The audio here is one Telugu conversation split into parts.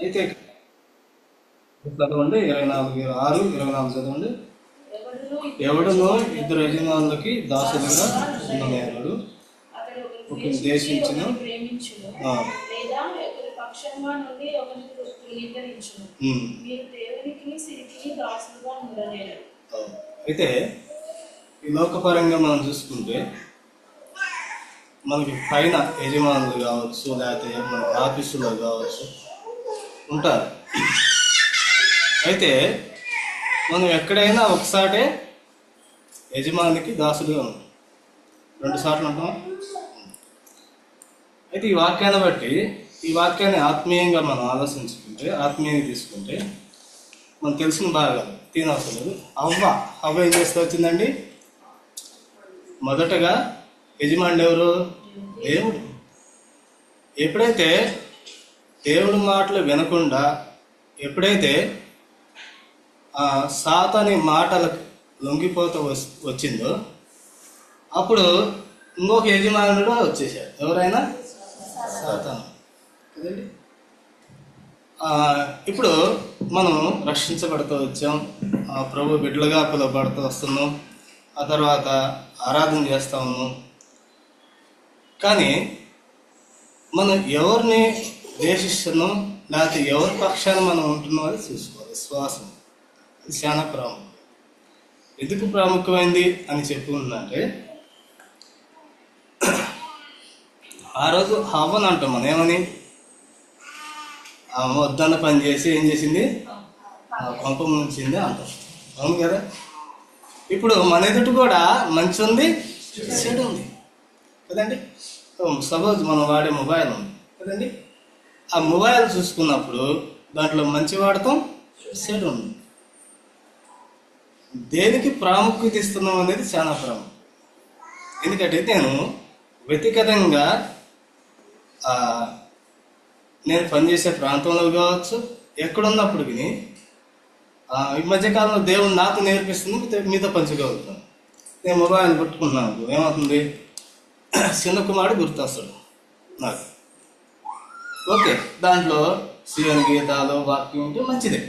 అయితే చదవండి 24:6-24 చదవండి. ఎవడునో ఇద్దరు యజమానులకి దాసులుగా ఉండనేరడు, ఒకరిని దేశించిన అయితే ఈ లోకపరంగా మనం చూసుకుంటే మనకి పైన యజమానులు కావచ్చు, లేకపోతే మన ఆఫీసులో కావచ్చు ఉంటారు. అయితే మనం ఎక్కడైనా ఒకసారి యజమానికి దాసులుగా ఉంటాం, 2 సార్లు ఉంటాం. అయితే ఈ వాక్యాన్ని బట్టి, ఈ వాక్యాన్ని ఆత్మీయంగా మనం ఆలోచించుకుంటే, ఆత్మీయంగా తీసుకుంటే మనకు తెలిసిన బాగా తినవసరం లేదు. అవ్వ ఏం చేస్తూ వచ్చిందండి? మొదటగా యజమానుడు ఎవరు? దేవుడు. ఎప్పుడైతే దేవుడి మాటలు వినకుండా, ఎప్పుడైతే సాతాని మాటలకు లొంగిపోతూ వచ్చిందో అప్పుడు ఇంకొక యజమానుడు వచ్చేసాడు. ఎవరైనా? సాతాను కదండి. ఇప్పుడు మనం రక్షించబడుతూ వచ్చాం, ప్రభు బిడ్డలుగా పిలువబడుతూ వస్తున్నాం, ఆ తర్వాత ఆరాధన చేస్తా ఉన్నాం. కానీ మనం ఎవరిని ద్వేషిస్తున్నాం, లేకపోతే ఎవరి పక్షాన్ని మనం ఉంటున్నాం అని చూసుకోవాలి. విశ్వాసం ఇది చాలా ప్రాముఖ్యం. ఎందుకు ప్రాముఖ్యమైంది అని చెప్పుకుంటుందంటే, ఆ రోజు హవ్వను అంటాం మనం ఏమని, వద్దన్న పని చేసి ఏం చేసింది? కొంప ముంచింది అంటాం, అవును కదా. ఇప్పుడు మన ఎదుటి కూడా మంచి ఉంది, చెడు ఉంది కదండి. సపోజ్ మనం వాడే మొబైల్ ఉంది కదండి, ఆ మొబైల్ చూసుకున్నప్పుడు దాంట్లో మంచి వాడతాం, చెడు ఉంది. దేనికి ప్రాముఖ్యత ఇస్తున్నాం అనేది చాలా ప్రాముఖ్యం. ఎందుకంటే నేను వ్యక్తిగతంగా నేను పనిచేసే ప్రాంతంలో కావచ్చు, ఎక్కడున్నప్పటికీ ఈ మధ్యకాలంలో దేవుడు నాకు నేర్పిస్తుంది, మీతో పంచుకోగలుగుతాను. నేను మొబైల్ పట్టుకున్నాను, ఏమవుతుంది? చిన్న కుమారుడు గుర్తొస్తాడు నాకు. ఓకే, దాంట్లో శివుని గీతాలు, వాక్యం ఉంటే మంచిదే,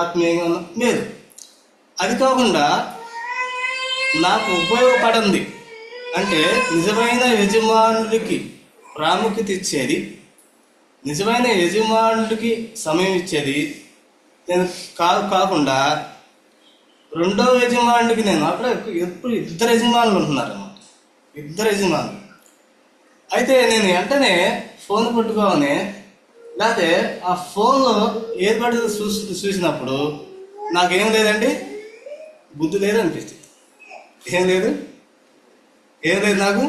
ఆత్మీయంగా లేదు. అది కాకుండా నాకు ఉపయోగపడింది అంటే నిజమైన యజమానుడికి ప్రాముఖ్యత ఇచ్చేది, నిజమైన యజమానుడికి సమయం ఇచ్చేది నేను కాకుండా రెండో యజమానుడికి, నేను అక్కడ ఎప్పుడు 2 యజమానులు ఉంటున్నారన్నమాట, 2 యజమానులు. అయితే నేను వెంటనే ఫోన్ పట్టుకోగానే, లేకపోతే ఆ ఫోన్లో ఏది పడితే చూసినప్పుడు నాకేం లేదండి, బుద్ధి లేదు అనిపిస్తుంది. ఏం లేదు నాకు.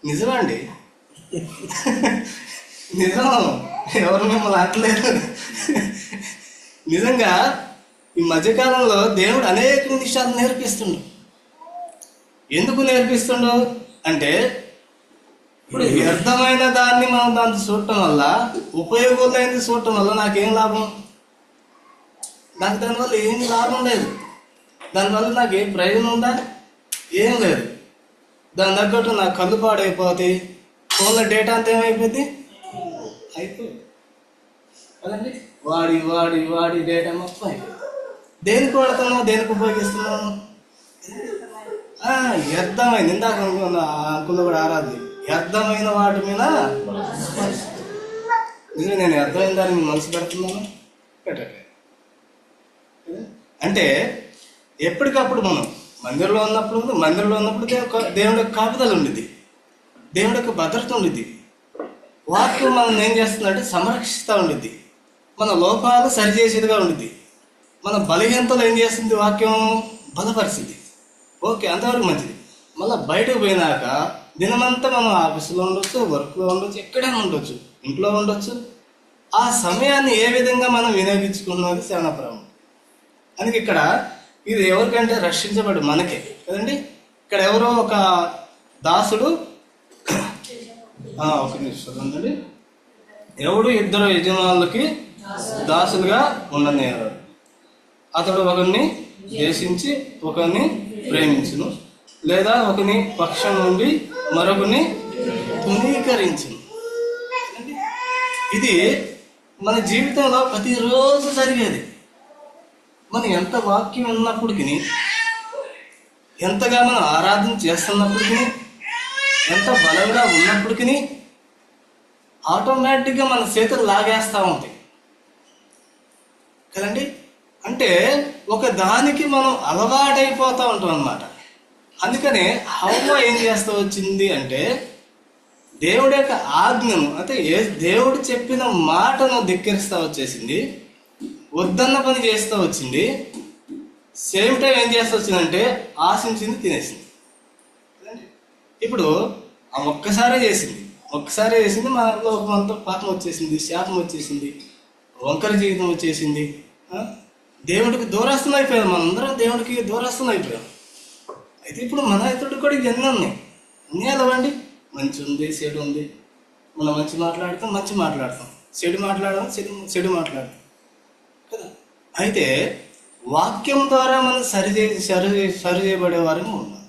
నిజమండి, నిజం, ఎవరు మిమ్మల్ని అంటలేదు. నిజంగా ఈ మధ్యకాలంలో దేవుడు అనేక విషయాలు నేర్పిస్తుండు. ఎందుకు నేర్పిస్తుండు అంటే, ఇప్పుడు వ్యర్థమైన దాన్ని మనం దాంతో చూడటం వల్ల, ఉపయోగమైనది చూడటం వల్ల నాకేం లాభం? నాకు దానివల్ల ఏం లాభం లేదు. దానివల్ల నాకు ఏం ప్రయోజనం ఉందా? ఏం లేదు. దాని తగ్గట్టు నాకు కళ్ళు పాడైపోతాయి, ఫోన్లో డేటా అంతా ఏమైపోద్ది? అయిపోయింది కదండి. వాడి వాడి వాడి డేటా మొత్తం అయిపోయింది. దేనికి వాడుతున్నావు, దేనికి ఉపయోగిస్తున్నావు? వ్యర్థమైంది. ఇందాక అంకుల్లో కూడా ఆరాధన, వ్యర్థమైన వాటి మీద నిజమే. నేను వ్యర్థమైన దాన్ని మనసు పెడుతున్నాను, పెట్టట్లేదు. అంటే ఎప్పటికప్పుడు మనం మందిరంలో ఉన్నప్పుడు దేవుడి యొక్క కాపుదల ఉండిద్ది, దేవుడి యొక్క భద్రత ఉండిద్ది. వాక్యం మనం ఏం చేస్తుందంటే సంరక్షిస్తూ ఉండిద్ది, మన లోపాలు సరిచేసేదిగా ఉండిద్ది, మన బలహీనతలు ఏం చేస్తుంది వాక్యం? బలపరిచింది. ఓకే, అంతవరకు మంచిది. మళ్ళీ బయటకు పోయినాక దినమంతా మనం ఆఫీసులో ఉండొచ్చు, వర్క్లో ఉండొచ్చు, ఎక్కడైనా ఉండొచ్చు, ఇంట్లో ఉండొచ్చు. ఆ సమయాన్ని ఏ విధంగా మనం వినియోగించుకున్నది చాలా ప్రాముఖ్యం. అందుకే ఇక్కడ ఇది ఎవరికంటే రక్షించబడి మనకే కదండి. ఇక్కడ ఎవరో ఒక దాసుడు, ఒక నిమిషం ఉందండి, ఎవడు 2 యజమానులకి దాసులుగా ఉండనేరు, అతడు ఒకరిని ద్వేషించి ఒకరిని ప్రేమించును, లేదా ఒకని పక్షం నుండి మరొకని తునీకరించును. ఇది మన జీవితంలో ప్రతిరోజు జరిగేది. మనం ఎంత వాక్యం ఉన్నప్పటికీ, ఎంతగా మనం ఆరాధన చేస్తున్నప్పటికీ, ఎంత బలంగా ఉన్నప్పటికీ ఆటోమేటిక్గా మన చేతులు లాగేస్తూ ఉంటాయి కదండి. అంటే ఒక దానికి మనం అలవాటైపోతూ ఉంటాం అన్నమాట. అందుకనే హవ్వ ఏం చేస్తూ వచ్చింది అంటే, దేవుడి యొక్క ఆజ్ఞను అంటే దేవుడు చెప్పిన మాటను ధిక్కరిస్తూ వచ్చేసింది, వద్దన్న పని చేస్తూ వచ్చింది. సేమ్ టైం ఏం చేస్తూ వచ్చిందంటే ఆశించింది తినేసింది. ఇప్పుడు ఆ ఒక్కసారే చేసింది మనలో మనతో పాపం వచ్చేసింది, శాపం వచ్చేసింది, వంకర జీవితం వచ్చేసింది. దేవుడికి దూరస్తులు అయిపోయాం, మనందరం దేవుడికి దూరస్తులు అయిపోయాం. అయితే ఇప్పుడు మన ఇతరుడికి కూడా ఇవన్నీ ఉన్నాయి. అన్నీ అలవండి, మంచి ఉంది, చెడు ఉంది. మనం మంచి మాట్లాడతాం, చెడు మాట్లాడతాం కదా. అయితే వాక్యం ద్వారా మనం సరి చేయబడే వారిని ఉన్నాం.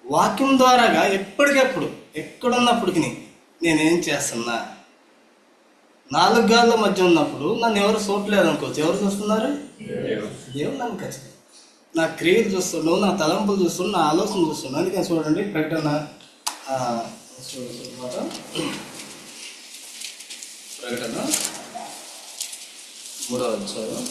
వాక్యం ద్వారాగా ఎప్పటికెప్పుడు ఎక్కడున్నప్పటికి నేనేం చేస్తున్నా, 4 గాళ్ళ మధ్య ఉన్నప్పుడు నన్ను ఎవరు చూడలేదు అనుకోవచ్చు. ఎవరు చూస్తున్నారు? దేవుడు నన్ను ఖచ్చితంగా నా క్రియలు చూస్తున్నావు, నా తలంపులు చూస్తున్నావు, నా ఆలోచన చూస్తున్నావు. అందుకని చూడండి ప్రకటన 3వ అధ్యాయం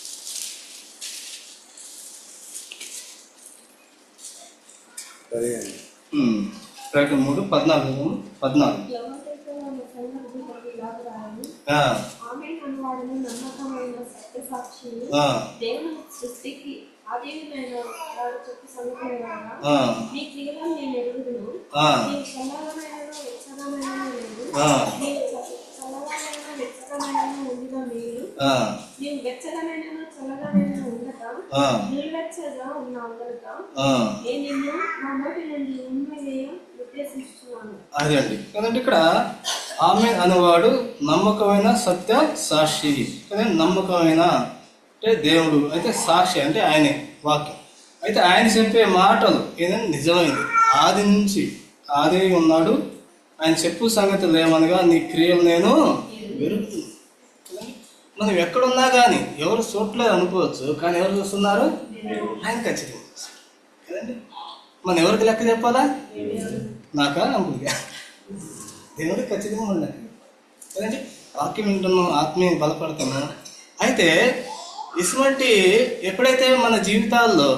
3:14. అదే అండి కదండి. ఇక్కడ ఆమె అనేవాడు నమ్మకమైన సత్య సాక్షి. నమ్మకమైన అంటే దేవుడు, అయితే సాక్షి అంటే ఆయనే వాక్యం. అయితే ఆయన చెప్పే మాటలు ఏదైనా నిజమైనది, ఆది నుంచి ఆది ఉన్నాడు. ఆయన చెప్పు సంగతులు ఏమనగా నీ క్రియలు నేను వెరుగుతుంది. మనం ఎక్కడున్నా కానీ ఎవరు చూడలేదు అనుకోవచ్చు, కానీ ఎవరు చూస్తున్నారు? ఆయన ఖచ్చితంగా కదండి. మనం ఎవరికి లెక్క చెప్పాలా? నాకా అనుకుంటా దేవుడికి ఖచ్చితంగా ఉండాలి కదండి. వాక్యం వింటున్నాం, ఆత్మీయ బలపడుతున్నాం. అయితే ఇటువంటి ఎప్పుడైతే మన జీవితాల్లో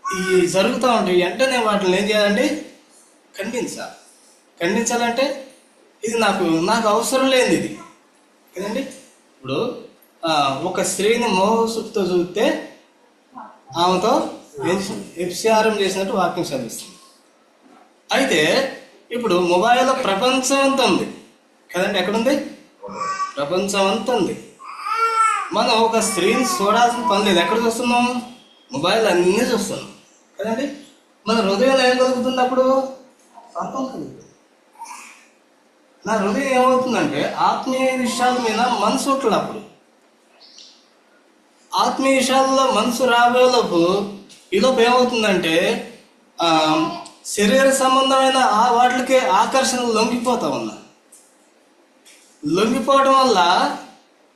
ఈ జరుగుతూ ఉంటాయి, వెంటనే వాటిని ఏం చేయాలండి? ఖండించాలంటే ఇది నాకు అవసరం లేనిది ఇది కదండి. ఇప్పుడు ఒక స్త్రీని మోసతో చూస్తే ఆమెతో వ్యభిచారం చేసినట్టు వాక్యం చదివిస్తుంది. అయితే ఇప్పుడు మొబైల్లో ప్రపంచం అంతా ఉంది కదండి. ఎక్కడుంది? ప్రపంచం అంతా ఉంది. మనం ఒక స్త్రీని చూడాల్సిన పని లేదు. ఎక్కడ చూస్తున్నాం? మొబైల్ అన్నీ చూస్తున్నాం కదండి. మన హృదయంలో ఏం కలుగుతుంది? అప్పుడు పాపం కలుగుతుంది. నా హృదయం ఏమవుతుందంటే ఆత్మీయ విషయాల మీద మనసు ఉంటుంది. అప్పుడు ఆత్మీయ విషయాల్లో మనసు రాబోయేలోపు ఈలోపు ఏమవుతుందంటే శరీర సంబంధమైన వాటికే ఆకర్షణ లొంగిపోవడం వల్ల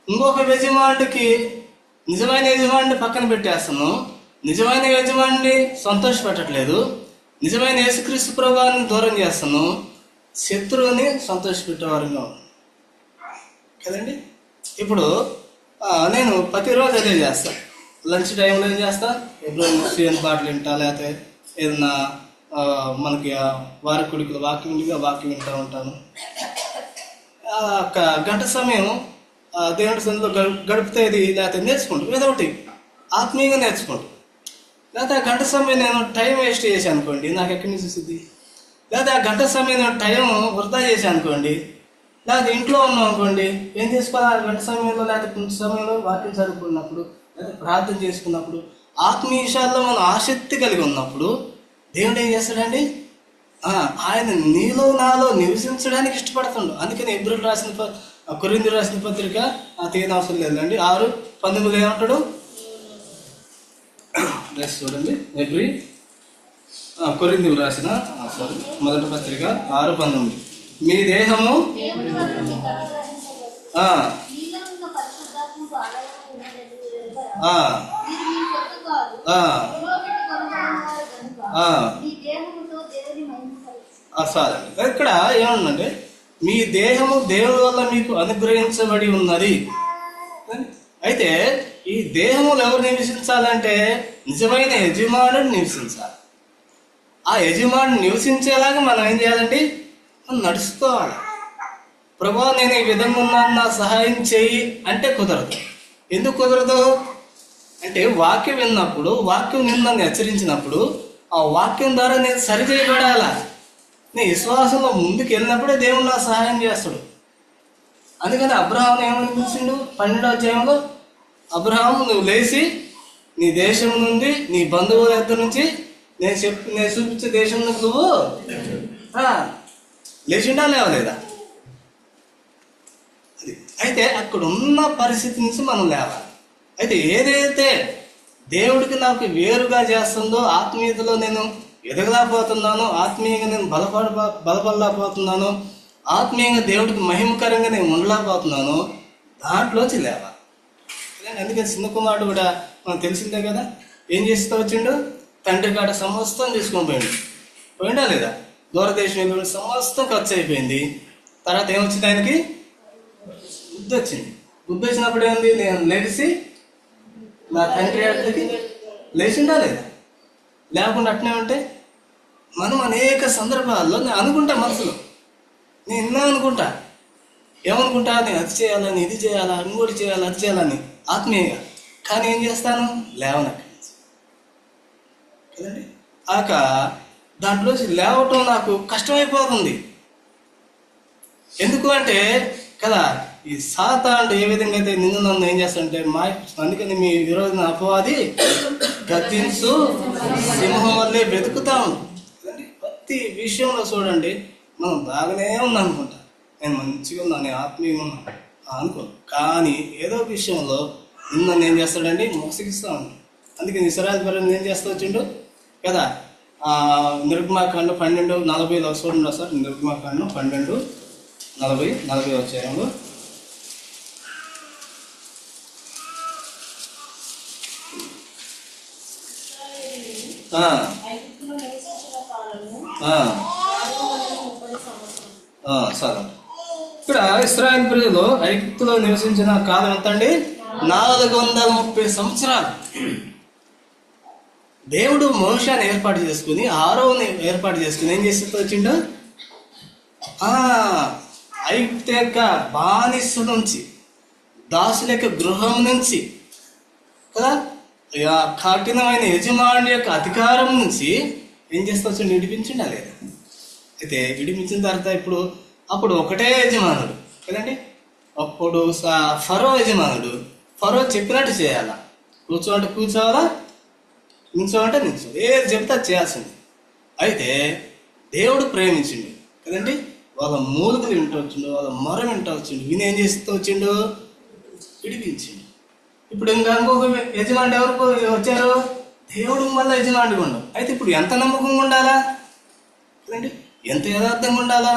ఇంకొక యజమానికి, నిజమైన యజమానిని పక్కన పెట్టేస్తాను, నిజమైన యజమానిని సంతోషపెట్టట్లేదు, నిజమైన యేసుక్రీస్తు ప్రభువుని దూరం చేస్తాను, శత్రువుని సంతోషపెట్టేవారుగా కదండి. ఇప్పుడు నేను ప్రతిరోజు అదే చేస్తాను. లంచ్ టైంలో ఏం చేస్తా? ఎప్పుడో సీఎన్ పాటలు వింటా, లేకపోతే ఏదన్నా మనకి వారి కొడుకులు వాక్యం వింటూ ఉంటాను. ఒక గంట సమయం దేవుడి సన్నిధిలో గడిపితేది, లేకపోతే నేర్చుకుంటాం, ఏదో ఒకటి ఆత్మీయంగా నేర్చుకుంటాం. లేకపోతే ఆ గంట సమయం నేను టైం వేస్ట్ చేశాను అనుకోండి, నాకు ఎక్కడి నుంచి చూసింది? లేకపోతే ఆ గంట సమయం నేను టైం వృధా చేశాను అనుకోండి, లేకపోతే ఇంట్లో ఉన్నాం అనుకోండి, ఏం చేసుకోవాలి? ఆ గంట సమయంలో లేకపోతే కొంచెం సమయంలో వాక్యం చదువుకున్నప్పుడు, లేకపోతే ప్రార్థన చేసుకున్నప్పుడు, ఆత్మీయ విషయాల్లో మనం ఆసక్తి కలిగి ఉన్నప్పుడు దేవుడు ఏం చేస్తాడండి? ఆయన నీలో నాలో నివసించడానికి ఇష్టపడుతుండు. అందుకని కొరింథీయులకు రాసిన పత్రిక తీయని అవసరం లేదండి, 6:19 ఏమంటాడు? చూడండి, కొరింథీయులకు రాసిన మొదటి పత్రిక 6:19. మీ దేహము ఆ, మీలో ఉన్న పరిశుద్ధాత్మకు ఆలయమై ఉన్నదని మీరు ఎరుగరా? ఆ, మీరు మీ సొత్తు కాదు, ఆ, విలువ పెట్టి కొనబడినవారు గనుక ఆ. మీ దేహముతో దేవుని మహిమపరచు. అసాలండి. ఇక్కడ ఏమన్నంటే మీ దేహము దేవుని వల్ల మీకు అనుగ్రహించబడి ఉన్నది. అయితే ఈ దేహములు ఎవరు నివసించాలంటే నిజమైన యజమానుడు నివసించాలి. ఆ యజమానుడు నివసించేలాగా మనం ఏం చేయాలంటే మనం నడుచుకోవాలి. ప్రభా నేను ఈ విధంగా ఉన్నాను, నా సహాయం చేయి అంటే కుదరదు. ఎందుకు కుదరదు అంటే వాక్యం విన్నప్పుడు, వాక్యం నిన్ను హెచ్చరించినప్పుడు ఆ వాక్యం ద్వారా నేను సరిచేయబడాలా. నీ విశ్వాసంలో ముందుకు వెళ్ళినప్పుడే దేవుడు నా సహాయం చేస్తాడు. అందుకని అబ్రహాం ఏమని పిలిచిండు 12వ అధ్యాయంలో, అబ్రహాం నువ్వు లేచి నీ దేశం నుండి, నీ బంధువుల దగ్గర నుంచి నేను చూపించే దేశం నుంచి నువ్వు లేచిండా లేవలేదా? అది అయితే అక్కడ ఉన్న పరిస్థితి నుంచి మనం లేవాలి. అయితే ఏదైతే దేవుడికి నాకు వేరుగా చేస్తుందో, ఆత్మీయతలో నేను ఎదగలేకపోతున్నాను, ఆత్మీయంగా నేను బలపడలేకపోతున్నాను, ఆత్మీయంగా దేవుడికి మహిమకరంగా నేను ఉండలేకపోతున్నాను, దాంట్లోంచి లేవాలి. అందుకని చిన్న కుమారుడు కూడా మనకు తెలిసిందే కదా, ఏం చేస్తూ వచ్చిండు, తండ్రి కాడ సమస్తం తీసుకొని పోయిండా లేదా? దూరదేశం వెళ్ళి సమస్తం ఖర్చు అయిపోయింది. తర్వాత ఏమొచ్చింది, ఆయనకి బుద్ధి వచ్చింది. బుద్ధి వచ్చినప్పుడు ఏంది, నేను లేచి నా తండ్రి దగ్గరికి లేచిండా లేదా? లేకుండా అట్నే ఉంటే మనం అనేక సందర్భాల్లో నేను అనుకుంటా, మనసులో నేను ఎన్నో అనుకుంటా, ఏమనుకుంటా, నేను అది చేయాలని, ఇది చేయాలా, ఇంకోటి చేయాలి, అది చేయాలని ఆత్మీయంగా. కానీ ఏం చేస్తాను, లేవనక్కడి నుంచి కదండి. ఆక దాంట్లో లేవటం నాకు కష్టమైపోతుంది. ఎందుకు అంటే కదా, ఈ సాతానుడు ఏ విధంగా అయితే నిన్ను నన్ను ఏం చేస్తాడంటే అందుకని మీ విరోధన అపవాది గద్దించు సింహం వల్లే వెతుకుతాము కదండి. ప్రతి విషయంలో చూడండి, మనం బాగానే ఉన్నాం అనుకుంటా, నేను మంచిగా ఉన్నాను, నేను ఆత్మీయంగా ఉన్నాను అనుకో, కానీ ఏదో విషయంలో నిన్ను ఏం చేస్తాడండి, మోసగిస్తూ ఉంటాడు. అందుకని ఇశ్రాయేలు ప్రజలు ఏం చేస్తూ వచ్చిండు కదా, నిర్గమాకాండం 12:40 చూడండి సార్. నిర్గమాకాండం 12:40 వచ్చాయంలో, సరే. ఇక్కడ ఇశ్రాయేలు ప్రజలు ఐగుప్తులో నివసించిన కాలం ఎంత అండి, 430 సంవత్సరాలు. దేవుడు మోషేని ఏర్పాటు చేసుకుని, ఆరోని ఏర్పాటు చేసుకుని ఏం చేస్తూ వచ్చిండు, ఐగుప్తు యొక్క బానిస నుంచి, దాసుల యొక్క గృహం నుంచి కదా, కఠినమైన యజమాని యొక్క అధికారం నుంచి ఏం చేస్తూ వచ్చిండు, విడిపించిండా లేదా? అయితే విడిపించిన తర్వాత అప్పుడు ఒకటే యజమానుడు కదండి. అప్పుడు ఫరో యజమానుడు, ఫరో చెప్పినట్టు చేయాలా, కూర్చోమంటే కూర్చోవాలా, నిల్చోమంటే నిల్చో, ఏది చెప్తే అది చేయాల్సింది. అయితే దేవుడు ప్రేమించిండు కదండి, వాళ్ళ మూలుగులు వింటూ వచ్చిండు, వాళ్ళ మొర వింటూ వచ్చిండు, విని ఏం చేస్తూ వచ్చిండు, విడిపించిండు. ఇప్పుడు ఇంకా ఇంకొక యజమాని ఎవరికి వచ్చారు, దేవుడు మళ్ళీ యజమానిగా ఉండవు. అయితే ఇప్పుడు ఎంత నమ్మకంగా ఉండాలా కదండి, ఎంత యథార్థంగా ఉండాలా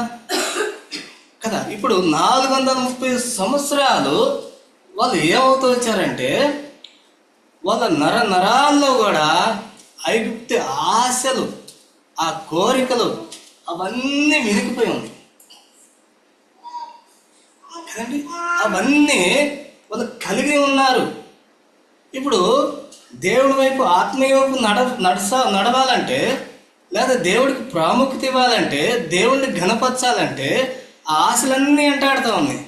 కదా. ఇప్పుడు 430 సంవత్సరాలు వాళ్ళు ఏమవుతూ వచ్చారంటే, వాళ్ళ నరాల్లో కూడా ఐగుప్తు ఆశలు, ఆ కోరికలు అవన్నీ వినికిపోయి ఉంది కదండి. అవన్నీ వాళ్ళు కలిగి ఉన్నారు. ఇప్పుడు దేవుడి వైపు, ఆత్మీయ వైపు నడవాలంటే, లేదా దేవుడికి ప్రాముఖ్యత ఇవ్వాలంటే, దేవుడిని ఘనపరచాలంటే ఆ ఆశలన్నీ వెంటాడుతూ ఉన్నాయి,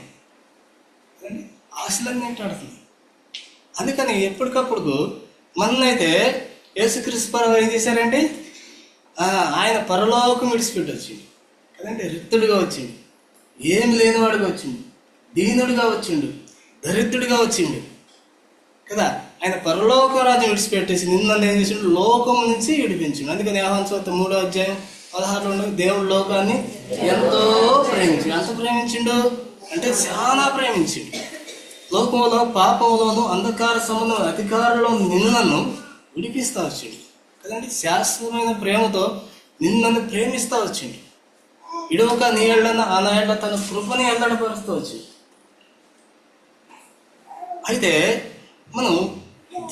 ఆశలన్నీ వెంటాడుతున్నాయి. అందుకని ఎప్పటికప్పుడు మననైతే యేసుక్రీస్తు పరమ ఏం చేశారంటే, ఆయన పరలోకం విడిచిపెట్టి వచ్చిండు కదంటే, రిక్తుడిగా వచ్చిండు, ఏమి లేనివాడిగా వచ్చిండు, దీనుడిగా వచ్చిండు, దరిద్రుడిగా వచ్చిండు కదా. ఆయన పరలోక రాజ్యం విడిచిపెట్టేసి నిన్న ఏం చేసిండు, లోకం నుంచి విడిపించిండు. అందుకని యోహాను సువార్త 3:16 దేవుడు లోకాన్ని ఎంతో ప్రేమించిండు. ఎంత ప్రేమించిండు అంటే చాలా ప్రేమించిండు. లోకంలో పాపంలోను అంధకార సంబంధం అధికారంలో నిన్ను విడిపిస్తూ వచ్చిండు కదండి. శాశ్వతమైన ప్రేమతో నిన్ను ప్రేమిస్తూ వచ్చిండు. ఇడవక నీ ఏళ్ళన్న ఆ నాళ్ళ తన కృపని ఎల్లడపరుస్తూ వచ్చిండు. అయితే మనం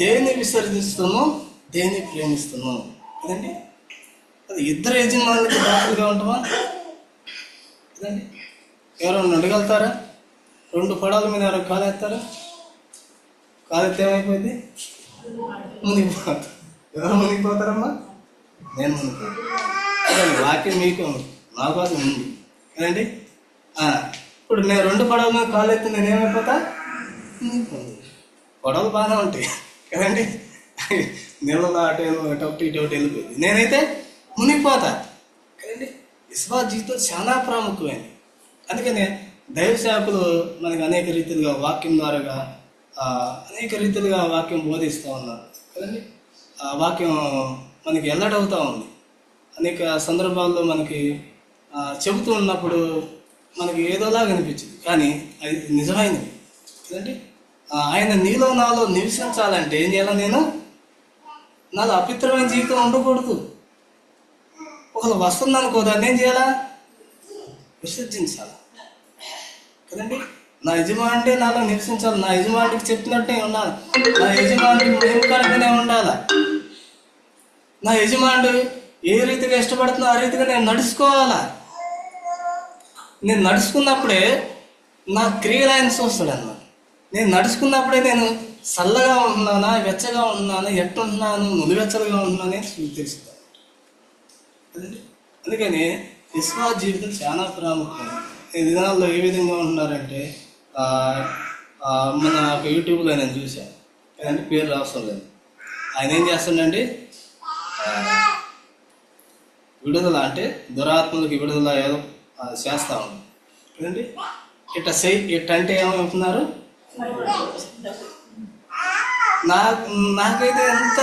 దేన్ని విసర్జిస్తున్నాం, దేన్ని ప్రేమిస్తున్నాం కదండి. అది ఇద్దరు యజమానులకి దాసులుగా ఉంటామా కదండి. ఎవరైనా ఉండగలుగుతారా? 2 పడవల మీద ఎవరైనా కాలేస్తారా? కాలెత్తే ఏమైపోయింది? మునిగిపోతారు. ఎవరు మునిగిపోతారమ్మా? నేను మునిగిపోతాను. వాక్యం మీకు నా కోసం ఉంది కదండి. ఇప్పుడు నేను 2 పడవల మీద కాలెత్తి నేను ఏమైపోతా? మునిగిపోతుంది. పడవలు బాగానే ఉంటాయి కదండి. నీళ్ళలో అటు ఒకటి ఇటు ఒకటి వెళ్ళిపోయింది, నేనైతే మునిగిపోతా కదండి. విశ్వాస జీవితం చాలా ప్రాముఖ్యమైనది. అందుకనే దైవ సేవకులు మనకి అనేక రీతిలుగా వాక్యం ద్వారాగా అనేక రీతిలుగా వాక్యం బోధిస్తూ ఉన్నారు కదండి. ఆ వాక్యం మనకి ఎల్లడవుతూ ఉంది. అనేక సందర్భాల్లో మనకి చెబుతూ ఉన్నప్పుడు మనకి ఏదోలాగా అనిపించింది, కానీ అది నిజమైనది కదండి. ఆయన నీలో నాలో నివసించాలంటే ఏం చేయాలి? నేను నాలో అపిత్రమైన జీవితం ఉండకూడదు. ఒకళ్ళు వస్తుంది అనుకో, దాన్ని ఏం చేయాలా? విసర్జించాలి కదండి. నా యజమానుడే నాలో నివసించాలి, నా యజమానికి చెప్పినట్టే ఉండాలి, నా యజమానికి మేలుకరంగానే ఉండాలి, నా యజమానుడు ఏ రీతిగా ఇష్టపడుతుందో ఆ రీతిగా నేను నడుచుకోవాలా. నేను నడుచుకున్నప్పుడే నా క్రియలు ఆయన చూస్తాడు అన్నమాట. నేను నడుచుకున్నప్పుడే నేను చల్లగా ఉంటున్నానా, వెచ్చగా ఉంటున్నానా, ఎట్టుంటున్నాను, నులివెచ్చలుగా ఉంటున్నానే తెలుస్తాను. అందుకని విశ్వాస జీవితం చాలా ప్రాముఖ్యం. ఈ దినాల్లో ఏ విధంగా ఉంటున్నారంటే, మన ఒక యూట్యూబ్లో నేను చూశాను కదండి, పేరు అవసరం లేదు. ఆయన ఏం చేస్తాడండి, విడుదల అంటే దురాత్మలకు విడుదల ఏదో చేస్తా ఉంది కదండి. ఇట్టంటే ఏమవుతున్నారు? నాకైతే ఎంత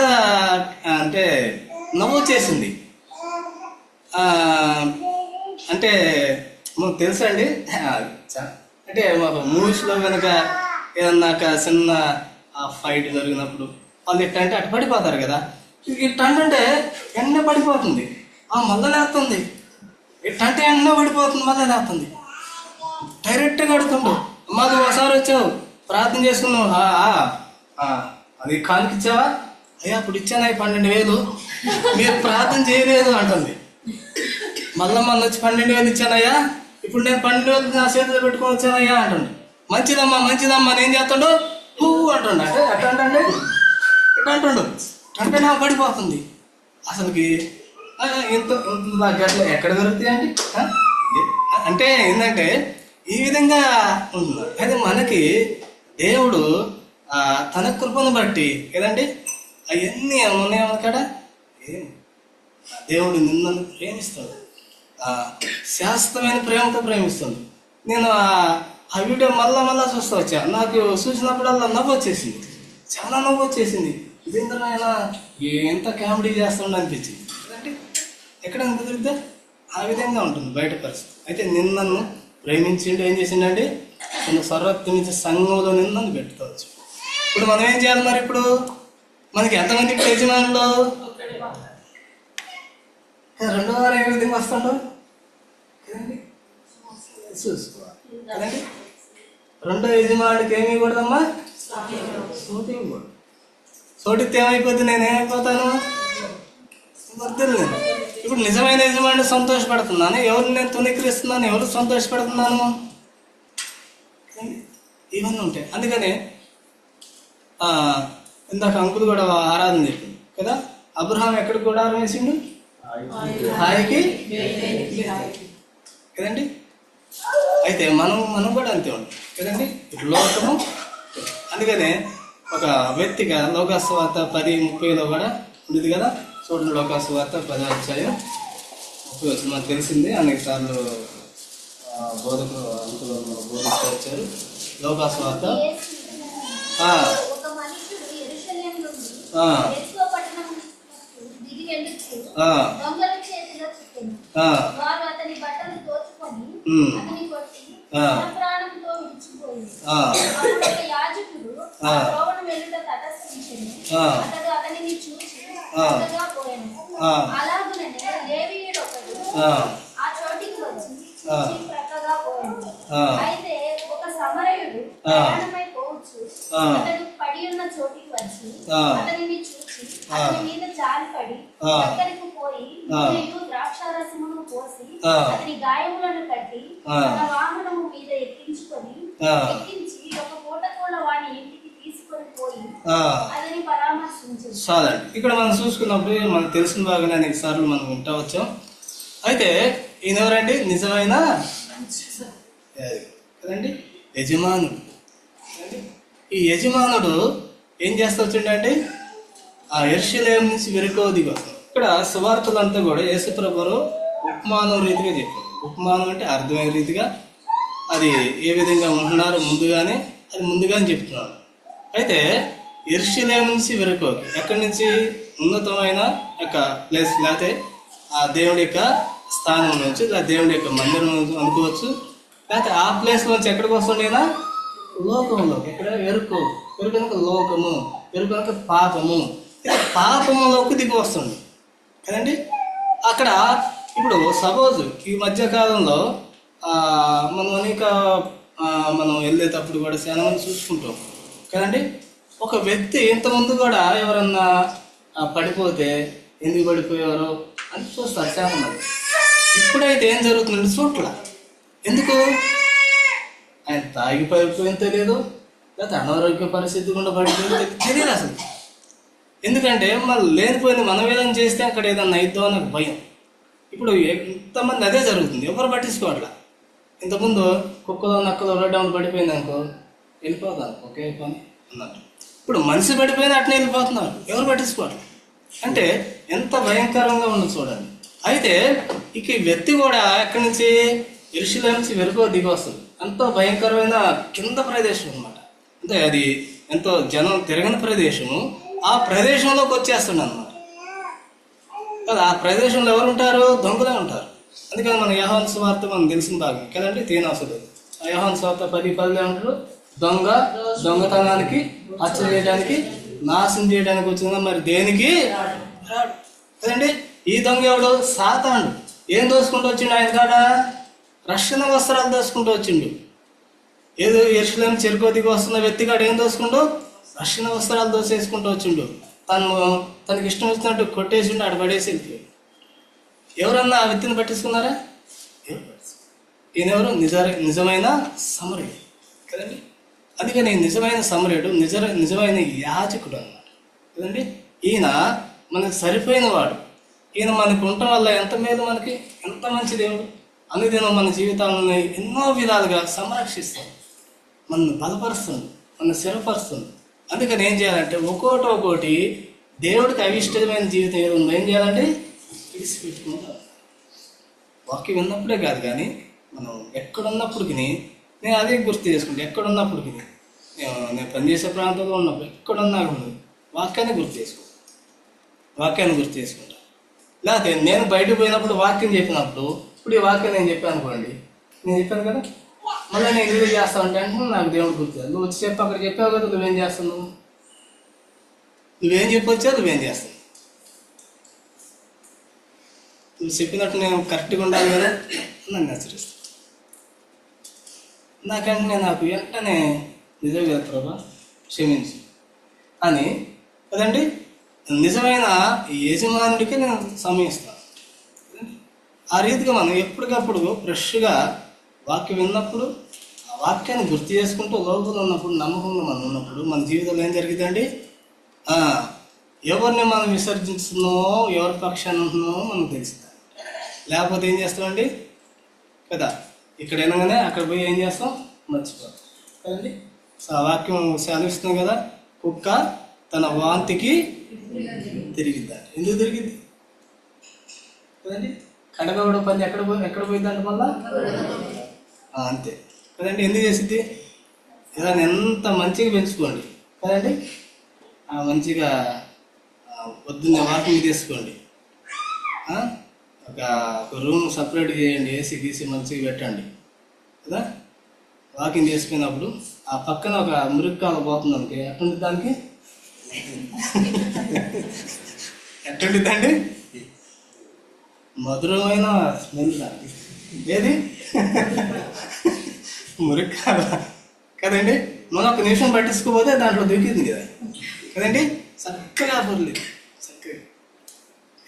అంటే నవ్వు చేసింది. అంటే మాకు తెలుసా అండి, అంటే మాకు మూవీస్లో కనుక ఏదన్నా చిన్న ఫైట్ జరిగినప్పుడు వాళ్ళు ఇట్టంటే అటు పడిపోతారు కదా. ఇట్టంటే ఎన్న పడిపోతుంది, మళ్ళీ లేస్తుంది. ఇట్టంటే ఎన్న పడిపోతుంది, మళ్ళీ లేస్తుంది. డైరెక్ట్గా అడుగుతుండు, మాకు ఒకసారి వచ్చావు ప్రార్థన చేసుకున్నావు, అది కానుకిచ్చావా? అయ్యా అప్పుడు ఇచ్చాను 12,000, మీరు ప్రార్థన చేయలేదు అంటుంది. మళ్ళీ వచ్చి 12,000 ఇచ్చానయ్యా, ఇప్పుడు నేను 12,000 నా చేతిలో పెట్టుకొని వచ్చానయ్యా అంటుండు. మంచిదమ్మా మంచిదమ్మా నేను చేస్తాడు నువ్వు అంటుండు. అంటే ఎట్లా అంటే ఎట్లా అంటుండు అంటే నా పడిపోతుంది. అసలుకి ఇంత గట్ల ఎక్కడ దొరుకుతాయండి? అంటే ఏంటంటే ఈ విధంగా ఉంటుంది. అయితే మనకి దేవుడు తన కృపను బట్టి కదండి అవన్నీ ఉన్నాయో అక్కడ ఏం దేవుడు నిన్ను ప్రేమిస్తాడు, శాశ్వతమైన ప్రేమతో ప్రేమిస్తాడు. నేను ఆ వీడియో మళ్ళా చూస్తూ వచ్చా. నాకు చూసినప్పుడల్లా నవ్వు వచ్చేసింది, చాలా నవ్వు వచ్చేసింది. ఇదేంటో ఆయన ఎంత కామెడీ చేస్తుండ అనిపించింది కదండి. ఎక్కడ కుదిరితే ఆ విధంగా ఉంటుంది బయట పరిస్థితి. అయితే నిన్ను ప్రేమించిండు, ఏం చేసిండండి, నేను సర్వత్వమించే సంఘంలో నిన్ను పెట్టుకోవచ్చు. ఇప్పుడు మనం ఏం చేయాలి మరి? ఇప్పుడు మనకి ఎంతమంది యజమానులు? 2వ వారం ఏ విధంగా వస్తాడు కదండి, చూసుకోవాలి కదండి. 2వ యజమానుడికి ఏమి ఇవ్వకూడదమ్మా? సోటి ఇవ్వకూడదు. సోటితే ఏమైపోద్ది, నేనేమైపోతాను? వద్దు. ఇప్పుడు నిజమైన యజమాని సంతోషపడుతున్నాను, ఎవరు నేను తుణీకరిస్తున్నాను, ఎవరు సంతోషపడుతున్నాను, ఇవన్నీ ఉంటాయి. అందుకని ఇందాక అంకులు కూడా ఆరాధన చెప్పింది కదా, అబ్రహాం ఎక్కడ కూడా వేసిండు? హాయికి కదండి. అయితే మనం కూడా అంతే ఉంటాం కదండి. ఇప్పుడు లోకము, అందుకనే ఒక వ్యక్తిగా లోకాసువార్త 10:30 కూడా ఉండేది కదా. చూడండి, లోకాసువార్త 10వ అధ్యాయం 30 మనకు తెలిసింది. అనేక సార్లు బోధకులు అంకులు బోధిస్తూ వచ్చారు. లోకాసువార్త పోవచ్చు. ఆ. అతడు పడి ఉన్న చోటికి వచ్చి ఆ. అతనిని చూచి ఆ. అతని మీద జారిపడి ఆ. దగ్గరకు పోయి ఆ. నూనెయు ద్రాక్షారసమును పోసి ఆ. అతని గాయములను కట్టి ఆ. తన వాహనము మీద ఎక్కించి ఒక పూట కూడా వాని ఇంటికి తీసుకొని పోయి అతని పరామర్శించింది. చాలండి. ఇక్కడ మనం చూసుకున్నప్పుడు మనకు తెలిసిన బాగానే అనేక సార్లు మనం వింటా వచ్చాం. అయితే ఈయన ఎవరండి? నిజమైన కదండి యజమానుడు. ఈ యజమానుడు ఏం చేస్తా వచ్చిండంటే ఆ యెరూషలేము నుంచి వెరుకోదిగా. ఇక్కడ సువార్తలంతా కూడా యేసుప్రభువు ఉపమానం రీతిగా చెప్పారు. ఉపమానం అంటే అర్థమయ్యే రీతిగా అది ఏ విధంగా ఉంటున్నారో ముందుగానే అది ముందుగానే చెప్తున్నారు. అయితే యెరూషలేము నుంచి వెరుకోకి ఎక్కడి నుంచి ఉన్నతమైన యొక్క ప్లేస్, లేకపోతే ఆ దేవుడి యొక్క స్థానం నుంచి, లేదా దేవుడి యొక్క మందిరం అనుకోవచ్చు, లేకపోతే ఆ ప్లేస్ నుంచి ఎక్కడికి వస్తుండేనా? లోకంలో. ఇక్కడ ఎరుకనక లోకము, ఎరుకనక పాపము, పాపములోకి దిగి వస్తుంది కదండి. అక్కడ ఇప్పుడు సపోజ్ ఈ మధ్యకాలంలో మనం అనేక మనం వెళ్ళేటప్పుడు కూడా చాలా మంది చూసుకుంటాం కదండి. ఒక వ్యక్తి ఇంతకుముందు కూడా ఎవరన్నా పడిపోతే ఎందుకు పడిపోయారో అని చూస్తారు చాలా మంది. ఇప్పుడైతే ఏం జరుగుతుందంటే చూట్ల. ఎందుకు? ఆయన తాగి పడిపోయిందో తెలియదు, లేకపోతే అనారోగ్య పరిస్థితి కూడా పడిపోయిందో తెలియదు అసలు. ఎందుకంటే మళ్ళీ లేనిపోయింది మనం ఏదైనా చేస్తే అక్కడ ఏదన్నా అయిద్దో నాకు భయం. ఇప్పుడు ఎంతమంది అదే జరుగుతుంది, ఎవరు పట్టించుకోవట్లా. ఇంతకుముందు కుక్కలో నక్కలో రోడ్డు పడిపోయింది అనుకో వెళ్ళిపోతాను ఒకే పని అన్నట్టు. ఇప్పుడు మనిషి పడిపోయిన అట్నే వెళ్ళిపోతున్నారు, ఎవరు పట్టించుకోవట్లేదు. అంటే ఎంత భయంకరంగా ఉండదు చూడండి. అయితే ఇక ఈ వ్యక్తి కూడా ఎక్కడి నుంచి యెరూషలేము నుంచి వెరుకో దిగి వస్తుంది. ఎంతో భయంకరమైన కింద ప్రదేశం అనమాట. అంటే అది ఎంతో జనం తిరగని ప్రదేశము. ఆ ప్రదేశంలోకి వచ్చేస్తుంది అనమాట కదా. ఆ ప్రదేశంలో ఎవరు ఉంటారు? దొంగలే ఉంటారు. అందుకని మన యోహాను సువార్త మనం తెలిసిన భాగం కదండి. తీనాసుడు ఆ యోహాను సువార్త 10:10 ఉంటారు. దొంగ దొంగతనానికి, హత్య చేయడానికి, నాశనం చేయడానికి వచ్చిందా మరి దేనికి రాడు కదండి. ఈ దొంగ ఎవడు? సాతానుడు. ఏం దోసుకుంటూ వచ్చిండు? ఆయన కాడ రక్షణ వస్త్రాలు దోసుకుంటూ వచ్చిండు. ఏదో యెరూషలేము చెరుకో దిగి వస్తున్న వ్యక్తి కాడ ఏం దోసుకుంటూ? రక్షణ వస్త్రాలు దోసేసుకుంటూ వచ్చిండు. తనకి ఇష్టం వచ్చినట్టు కొట్టేసిండు, ఆడ పడేసి వెళ్ళిపోయాడు. ఎవరన్నా ఆ వ్యక్తిని పట్టించుకున్నారా? ఈయనెవరు? నిజమైన సమరుడు కదండి. అందుకని నిజమైన సమరుడు నిజమైన యాజకుడు అన్నమాట కదండి. ఈయన మనకు సరిపోయిన వాడు. ఈయన మనకు ఉండటం వల్ల ఎంత మేలు, మనకి ఎంత మంచి దేవుడు. అనుదినం మన జీవితాలను ఎన్నో విధాలుగా సంరక్షిస్తాడు, మనల్ని బలపరుస్తుంది, మన స్థిరపరుస్తుంది. అందుకని ఏం చేయాలంటే ఒక్కోటి దేవుడికి అవిష్టమైన జీవితం ఏదో ఉందో ఏం చేయాలంటే విడిచిపెట్టుకుంటాం. వాక్యం విన్నప్పుడే కాదు కానీ మనం ఎక్కడున్నప్పటికి నేను అదే గుర్తు చేసుకుంటే, ఎక్కడున్నప్పటికి నేను పనిచేసే ప్రాంతంలో ఉన్నప్పుడు ఎక్కడున్నా కూడా వాక్యాన్ని గుర్తు చేసుకుంటా. లేకపోతే నేను బయటకు పోయినప్పుడు వాక్యం చెప్పినప్పుడు, ఇప్పుడు ఈ వాక్యం నేను చెప్పాను అనుకోండి, నేను చెప్పాను కదా, మళ్ళీ నేను ఇది చేస్తా అంటే నాకు దేవుడు గుర్తు. నువ్వు వచ్చి చెప్పి అక్కడ చెప్పావు కదా, నువ్వేం చేస్తున్నావు? నువ్వేం చెప్పొచ్చా, నువ్వేం చేస్తావు? నువ్వు చెప్పినట్టు నేను కరెక్ట్గా ఉండాలి కదా, నన్ను హెచ్చరిస్తాను. నాకంటే నాకు వెంటనే నిజం కదా ప్రభా క్షమించు అని కదండి. నిజమైన యజమానుడికి నేను సమయిస్తాను. ఆ రీతిగా మనం ఎప్పటికప్పుడు ఫ్రెష్గా వాక్యం విన్నప్పుడు ఆ వాక్యాన్ని గుర్తు చేసుకుంటూ లోపల ఉన్నప్పుడు, నమ్మకంలో మనం ఉన్నప్పుడు మన జీవితంలో ఏం జరిగిందండి? ఎవరిని మనం విసర్జిస్తున్నామో, ఎవరి పక్షాన్ని ఉంటున్నామో మనకు తెలుస్తుంది. లేకపోతే ఏం చేస్తామండి కదా, ఇక్కడ వినగానే అక్కడ పోయి ఏం చేస్తాం? మర్చిపోతాం కదండి. సో ఆ వాక్యం సెలవిస్తుంది కదా, కుక్క తన వాంతికి తిరిగిద్దాం. ఎందుకు తిరిగిద్ది కదండి? కడగవడం పని ఎక్కడ పోయిందంటే మళ్ళా అంతే కదండి. ఎందుకు చేసిద్ది? ఇలా ఎంత మంచిగా పెంచుకోండి కదండి, మంచిగా పొద్దున్నే వాకింగ్ తీసుకోండి, ఒక రూమ్ సపరేట్ చేయండి, ఏసీ గీసి మంచిగా పెట్టండి కదా. వాకింగ్ చేసుకున్నప్పుడు ఆ పక్కన ఒక మురిక్కాల పోతుంది అనుకో, ఎట్టుండి దానికి ఎట్టుండిద్దండి? మధురమైన స్మెల్ దానికి. ఏది? మురిక్కాల కదండి. మనం ఒక నిమిషం పట్టించుకోపోతే దాంట్లో దొరికింది కదా కదండి, చక్కగా పొరలేదు చక్కగా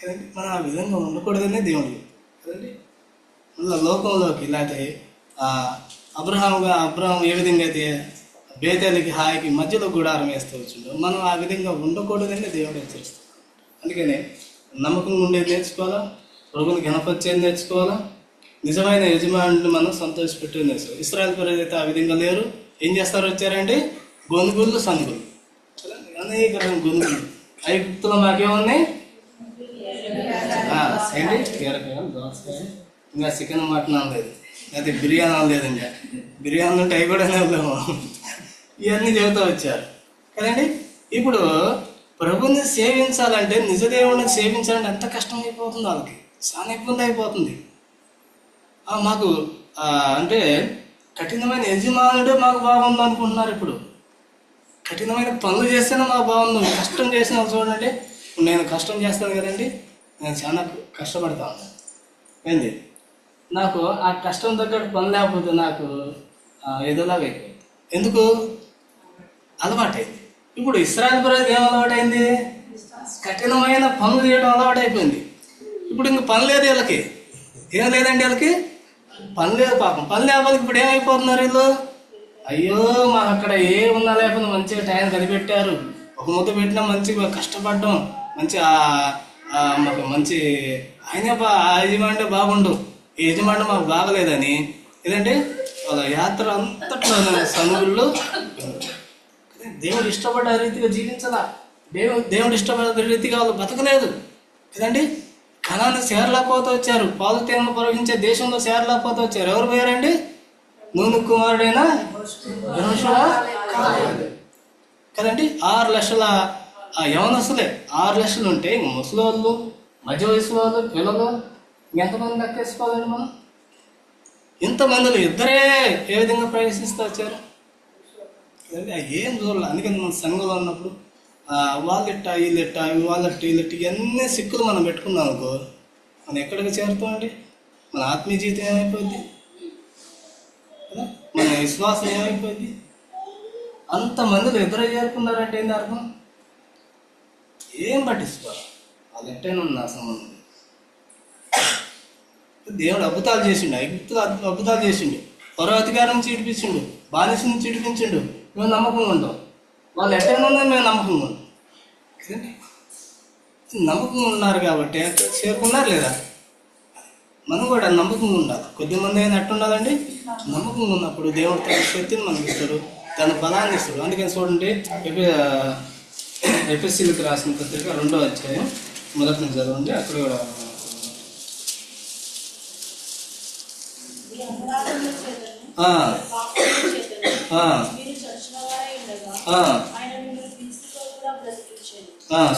కదండి. మనం ఆ విధంగా ఉండకూడదనే దేవుడు కదండి. మళ్ళీ లోకంలోకి లేకపోతే అబ్రహాం ఏ విధంగా అయితే బేతేలికి హాయికి మధ్యలో గుడారం వేస్తూ వచ్చిండో మనం ఆ విధంగా ఉండకూడదని దేవుడు హెచ్చరిస్తాం. అందుకనే నమ్మకంగా ఉండేది నేర్చుకోవాలా, ప్రభుని గణపరిచేది నేర్చుకోవాలా, నిజమైన యజమానుడిని మనం సంతోషపెట్టేది నేర్చుకోవాలి. ఇశ్రాయేలు ప్రజలు ఆ విధంగా లేరు. ఏం చేస్తారు వచ్చారంటే గొనుగుళ్ళు సనుగులు, అనేక గొనుగులు. ఐగుప్తులో మాకేమున్నాయి కీరకాయలు, దోసకాయలు, ఇంకా చికెన్ మటన్ అనలేదు, లేకపోతే బిర్యానీ అనలేదు. ఇంకా బిర్యానీ ఉంటే అవి కూడా లేవు. ఇవన్నీ చెబుతూ వచ్చారు కదండి. ఇప్పుడు ప్రభుని సేవించాలంటే, నిజదేవుడిని సేవించాలంటే ఎంత కష్టం అయిపోతుంది, వాళ్ళకి చాలా ఇబ్బంది అయిపోతుంది. మాకు అంటే కఠినమైన యజమానుడే మాకు బాగుంది అనుకుంటున్నారు. ఇప్పుడు కఠినమైన పనులు చేస్తేనే మాకు బాగుంది. కష్టం చేసిన చూడండి, నేను కష్టం చేస్తాను కదండి, నేను చాలా కష్టపడతా ఉంటాను ఏంది, నాకు ఆ కష్టం తగ్గట్టు పని లేకపోతే నాకు ఏదోలాగా అయిపోయింది. ఎందుకు అలవాటైంది. ఇప్పుడు ఇశ్రాయేలు ప్రజలకు ఏం అలవాటైంది, కఠినమైన పనులు చేయడం అలవాటైపోయింది. ఇప్పుడు ఇంక పని లేదు వీళ్ళకి, ఏం లేదండి వీళ్ళకి పని లేదు. పాపం పని లేకపోతే ఇప్పుడు ఏమైపోతున్నారు వీళ్ళు, అయ్యో మాకు అక్కడ ఏ ఉన్నా లేకపోతే మంచిగా టైం కనిపెట్టారు, ఒక ముద్ద పెట్టినా మంచిగా కష్టపడ్డాం, మంచి మాకు మంచి ఆయన యజమాని బాగుండు, ఈ యజమాని మాకు బాగలేదని ఏదంటే వాళ్ళ యాత్ర అంతట్లో సనుగుళ్ళు. దేవుడు ఇష్టపడ్డ రీతిగా జీవించాలా, దేవుడు ఇష్టపడ్డ రీతిగా వాళ్ళు బతకలేదు కదండి. కణాన్ని చేరలేకపోతే వచ్చారు, పాలు తేనెలు ప్రవహించే దేశంలో చేరలేకపోతే వచ్చారు. ఎవరు పోయారండి, నూను కుమారుడైన యెహోషువ కదండి. 6 లక్షల యవనస్తులే, 6 లక్షలు ఉంటే ఇంక ముసలి వాళ్ళు, మధ్య వయసు వాళ్ళు, పిల్లలు ఎంతమంది లెక్కేసుకోవాలండి మనం. ఇంతమందిలో ఇద్దరే ఏ విధంగా ప్రవేశిస్తూ వచ్చారు కదండి. ఏం చూడాలి. అందుకని మన సంఘంలో ఉన్నప్పుడు వాళ్ళెట్ట వీళ్ళెట్ట వీళ్ళెట్ట ఇవన్నీ సిక్కులు మనం పెట్టుకున్నాం అనుకో, మనం ఎక్కడికి చేరుతామండి, మన ఆత్మీయ జీవితం ఏమైపోద్ది కదా, మన విశ్వాసం ఏమైపోద్ది. అంతమందిలో ఇద్దరే చేరుకున్నారంటే ఏంది అర్థం, ఏం పట్టించుకోవాలి, వాళ్ళు ఎట్టైనా నా సంబంధం. దేవుడు అద్భుతాలు చేసిండు, ఐగుప్తులు అద్భుతాలు చేసిండు, పరో అధికారం నుంచి ఇడిపించిండు, బానిస నుంచి ఇడిపించిండు. మేము నమ్మకంగా ఉంటాం. వాళ్ళు ఎట్టైనా ఉందని మేము నమ్మకంగా ఉంటాం కదండి. నమ్మకంగా ఉన్నారు కాబట్టి చేరుకున్నారు లేదా, మనం కూడా నమ్మకంగా ఉండాలి. కొద్దిమంది అయినా అట్టు ఉండాలండి. నమ్మకంగా ఉన్నప్పుడు దేవుడు తన శక్తిని మనకి ఇస్తాడు, తన బలాన్ని ఇస్తాడు. అందుకని చూడండి, ఎఫెసీలకు రాసిన పత్రిక 2వ అధ్యాయం మొదటి నుంచి చదవండి. అక్కడ కూడా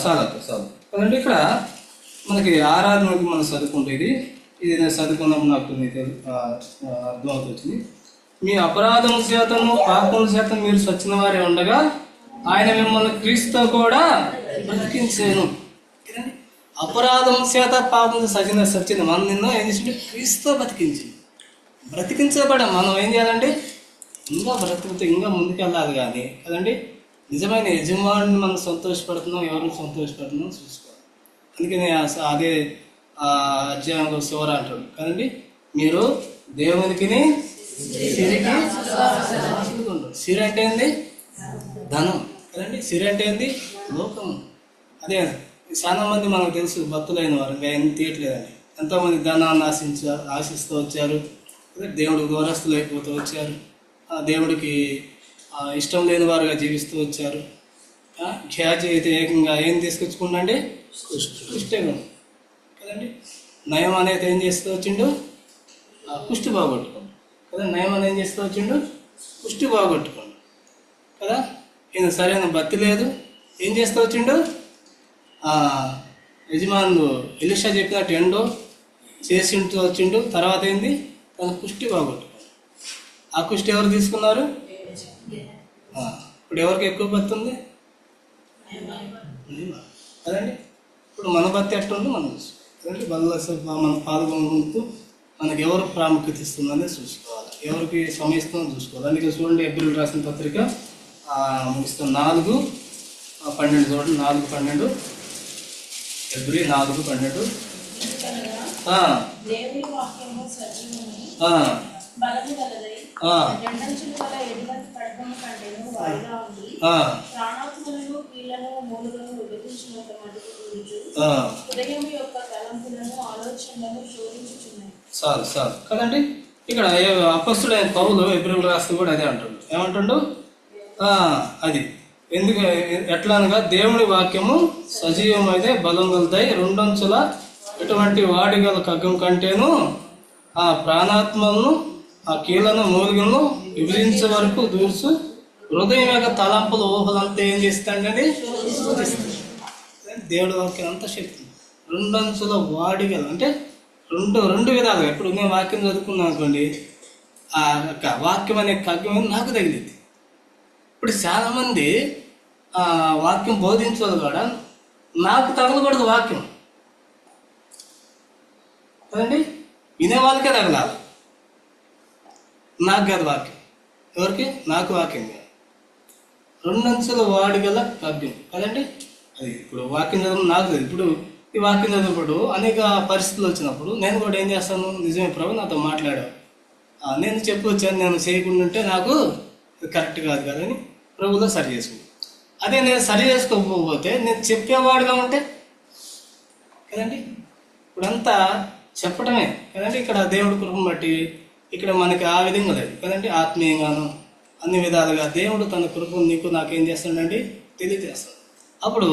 చాలు కదండి. ఇక్కడ మనకి ఆరాధనకి మనం చదువుకుంటే ఇది నేను చదువుకున్నప్పుడు నాకు అర్థమవుతుంది. మీ అపరాధం చేతను పాపం చేత మీరు సచ్చిన వారే ఉండగా ఆయన మిమ్మల్ని క్రీస్తుతో కూడా బ్రతికించాను. అపరాధం చేత పాపం సచ్చింది మనం నిన్న ఏం చేసింది, క్రీస్తుతో బ్రతికించబడ్డా. మనం ఏం చేయాలంటే ఇంకా బ్రతుకుతూ ఇంకా ముందుకెళ్ళాలి కానీ కదండి. నిజమైన యజమానిని మనం సంతోషపడుతున్నాం, ఎవరిని సంతోషపడుతున్నాం చూసుకోవాలి. అందుకని అదే అధ్యాయంలో శివర అంటాడు కదండి, మీరు దేవునికి సిరి అంటే ఏంది, ధనం కదండి. సిరి అంటే ఏంది, లోకం. అదే చాలా మంది మనకు తెలుసు, భక్తులైన వారు ఇంకా ఏం తీయట్లేదండి. ఎంతోమంది ధనాన్ని ఆశిస్తూ వచ్చారు, దేవుడికి దూరస్తులు అయిపోతూ వచ్చారు, దేవుడికి ఇష్టం లేని వారుగా జీవిస్తూ వచ్చారు. ఖ్యాతి అయితే ఏకంగా ఏం తీసుకొచ్చుకుంటే కుష్ఠం కదండి. నయం అనేది ఏం చేస్తూ వచ్చిండు, కుష్టి బాగొట్టుకోండి కదా. నయం అనేది ఏం చేస్తూ వచ్చిండు, కుష్టి బాగొట్టుకోండి కదా. ఈయన సరైన భక్తి లేదు, ఏం చేస్తూ వచ్చిండు, యజమానులు ఎలీషా చెప్పినట్టు ఎండో చేసింటూ వచ్చిండు. తర్వాత ఏంది, తన కుష్టి బాగొట్టుకోండి. ఆ కుష్టి ఎవరు తీసుకున్నారు, ఇప్పుడు ఎవరికి ఎక్కువ భక్తి ఉంది కదండి. ఇప్పుడు మన భక్తి ఎట్టుంది మనం చూసుకోవాలి కదండి. మనం పాల్గొంటూ మనకి ఎవరు ప్రాముఖ్యత ఇస్తుందనేది చూసుకోవాలి, ఎవరికి సమయిస్తుందో చూసుకోవాలి. అందుకే చూడండి, ఎబ్రిల్ రాసిన పత్రిక ముగిస్తాం. 4:12 చూడండి. 4:12 ఫిబ్రవరి 4:12. దేవుని వాక్యము సజీవము ఆ, బలము గలదై ఆ, రెండంచులు గల ఎలుగంటి ఖడ్గము కంటేను వాడిగా ఉంది. ఆ, ప్రాణాత్మలను కీళ్లను మూలులను విభజించినంత మటుకు గురించి ఆ. హృదయం యొక్క తలంపులను ఆలోచనలను శోధించుచున్నాయి. చాలు కదండి. ఇక్కడ అపొస్తలుడైన పౌలు ఎబ్రీయులకు రాస్తూ కూడా అదే అంటుండు. ఏమంటుండు? అది ఎందుకు ఎట్లా అనగా దేవుని వాక్యము సజీవమైతే బలం కలుతాయి, రెండంచుల ఎటువంటి వాడిగల ఖడ్గం కంటేను ఆ ప్రాణాత్మలను ఆ కీళ్లను మూలికలను విభజించే వరకు దూర్చు, హృదయం యొక్క తలంపులు ఊహలంతా ఏం చేస్తాడని దేవుడి వాక్యం అంత శక్తి. రెండంచుల వాడిగల అంటే రెండు విధాలుగా. ఇప్పుడు నేను వాక్యం చదువుకున్నాను అనుకోండి, ఆ వాక్యం అనే ఖడ్గం నాకు తగిలింది. ఇప్పుడు చాలామంది వాక్యం బోధించదు కూడా నాకు తగలకూడదు వాక్యం కదండి, వినే వాళ్ళకే తగలాలి. నాకు కాదు వాక్యం. ఎవరికి? నాకు వాక్యం కాదు. రెండంచుల వాడిగల ఖడ్గం కదండి. అది ఇప్పుడు వాక్యం చదువు నాకు తెలియదు. ఇప్పుడు ఈ వాక్యం చదివినప్పుడు అనేక పరిస్థితులు వచ్చినప్పుడు నేను కూడా ఏం చేస్తాను, నిజమే ప్రభు నాతో మాట్లాడావు, నేను చెప్పొచ్చాను, నేను చేయకుండా ఉంటే నాకు కరెక్ట్ కాదు కదని ప్రభులో సరి చేసుకుంటాను. అదే నేను సరి చేసుకోకపోతే నేను చెప్పేవాడుగా ఉంటే కదండి, ఇప్పుడంతా చెప్పడమే కదండి. ఇక్కడ దేవుడి కృపను బట్టి ఇక్కడ మనకి ఆ విధంగా లేదు కదండి. ఆత్మీయంగాను అన్ని విధాలుగా దేవుడు తన కృపను నీకు నాకేం చేస్తాడండి, తెలియజేస్తాడు. అప్పుడు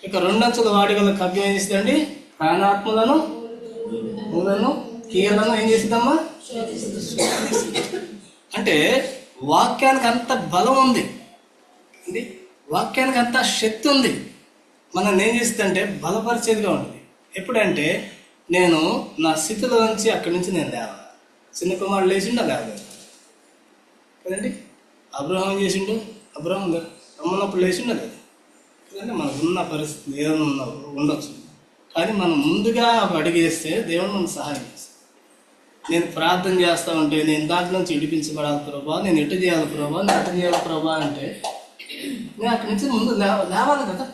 ఇక రెండంచుల వాడిగల ఖడ్గం ఏం చేస్తుందండి, ప్రాణాత్మలను మూలను కీళ్లను ఏం చేస్తుందమ్మా. అంటే వాక్యానికి అంత బలం ఉంది, వాక్యానికి అంత శక్తి ఉంది. మనం ఏం చేస్తుందంటే బలపరిచేదిగా ఉంటుంది. ఎప్పుడంటే నేను నా స్థితిలో నుంచి అక్కడి నుంచి నేను లేవాలి. చిన్న కుమారుడు లేచిండు లేవలేదు కదండి. అబ్రహాం ఏం చేసిండు, అబ్రహాం రమ్మన్నప్పుడు లేచిండు లేదు కదండి. మనకు ఉన్న పరిస్థితి ఏదైనా ఉండొచ్చు, కానీ మనం ముందుగా అడిగేస్తే దేవుడు మనకు సహాయం చేస్తాడు. నేను ప్రార్థన చేస్తా ఉంటే నేను దాంట్లో నుంచి విడిపించబడాలి ప్రభా, నేను ఎటు చేయాలి ప్రభా, నేను ఎటు చేయాలి ప్రభా అంటే నేను అక్కడి నుంచి ముందు లేవాలి కదా.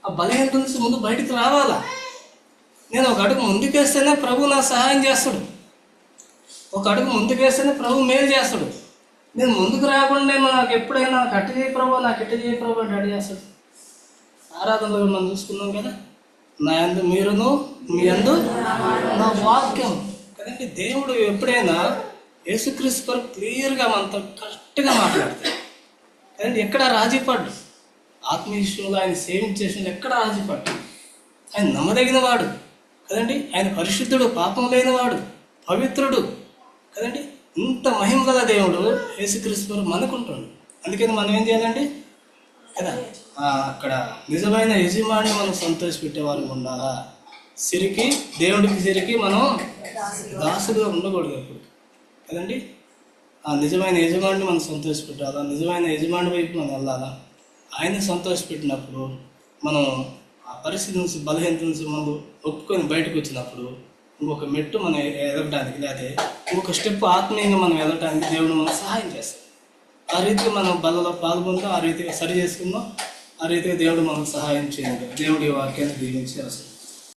ఆ బలహీనత నుంచి ముందు బయటికి రావాలా. నేను ఒక అడుగు ముందుకేస్తేనే ప్రభు నాకు సహాయం చేస్తాడు. ఒక అడుగు ముందుకేస్తేనే ప్రభు మేలు చేస్తాడు. నేను ముందుకు రాకుండా నేను నాకు ఎప్పుడైనా నాకు అట్టు చేయ ప్రభు, నాకు ఎట్టు చేయ ప్రభు అంటే అడి చేస్తాడు. ఆరాధనలో మనం చూసుకున్నాం కదా, నా యందు మీరును మీ యందు నా వాక్యం కదండి. దేవుడు ఎప్పుడైనా యేసుక్రీస్తు కొరకు క్లియర్గా మనతో కరెక్ట్గా మాట్లాడతాడు కదండి. ఎక్కడ రాజీ పడ్డు, ఆత్మీయ విషయంలో ఆయన సేవించేసిన ఎక్కడ రాజీ పడ్డు. ఆయన నమ్మదగిన వాడు కదండి, ఆయన పరిశుద్ధుడు, పాపం లేనివాడు, పవిత్రుడు కదండి. ఇంత మహిమ గల దేవుడు యేసుక్రీస్తు మనకుంటాడు. అందుకని మనం ఏం చేయాలండి కదా, అక్కడ నిజమైన యజమాని మనం సంతోష పెట్టేవారు ఉండాలా. సిరికి దేవుడికి సిరికి మనం దాసులుగా ఉండకూడదు ఎప్పుడు కదండి. ఆ నిజమైన యజమానిని మనం సంతోష పెట్టాలా, నిజమైన యజమాని వైపు మనం వెళ్ళాలా. ఆయన సంతోష పెట్టినప్పుడు మనం ఆ పరిస్థితి నుంచి బలహీనత నుంచి మనం ఒప్పుకొని బయటకు వచ్చినప్పుడు ఇంకొక మెట్టు మనం ఎదగడానికి, లేకపోతే ఇంకొక స్టెప్ ఆత్మీయంగా మనం ఎదగడానికి దేవుడు మనం సహాయం చేస్తాడు. ఆ రీతిగా మనం బలలో పాల్గొందాం, ఆ రీతిగా సరి చేసుకుందాం, ఆ రీతిగా దేవుడు మనకు సహాయం చేయాలి. దేవుడి వాక్యాన్ని దీవించి అసలు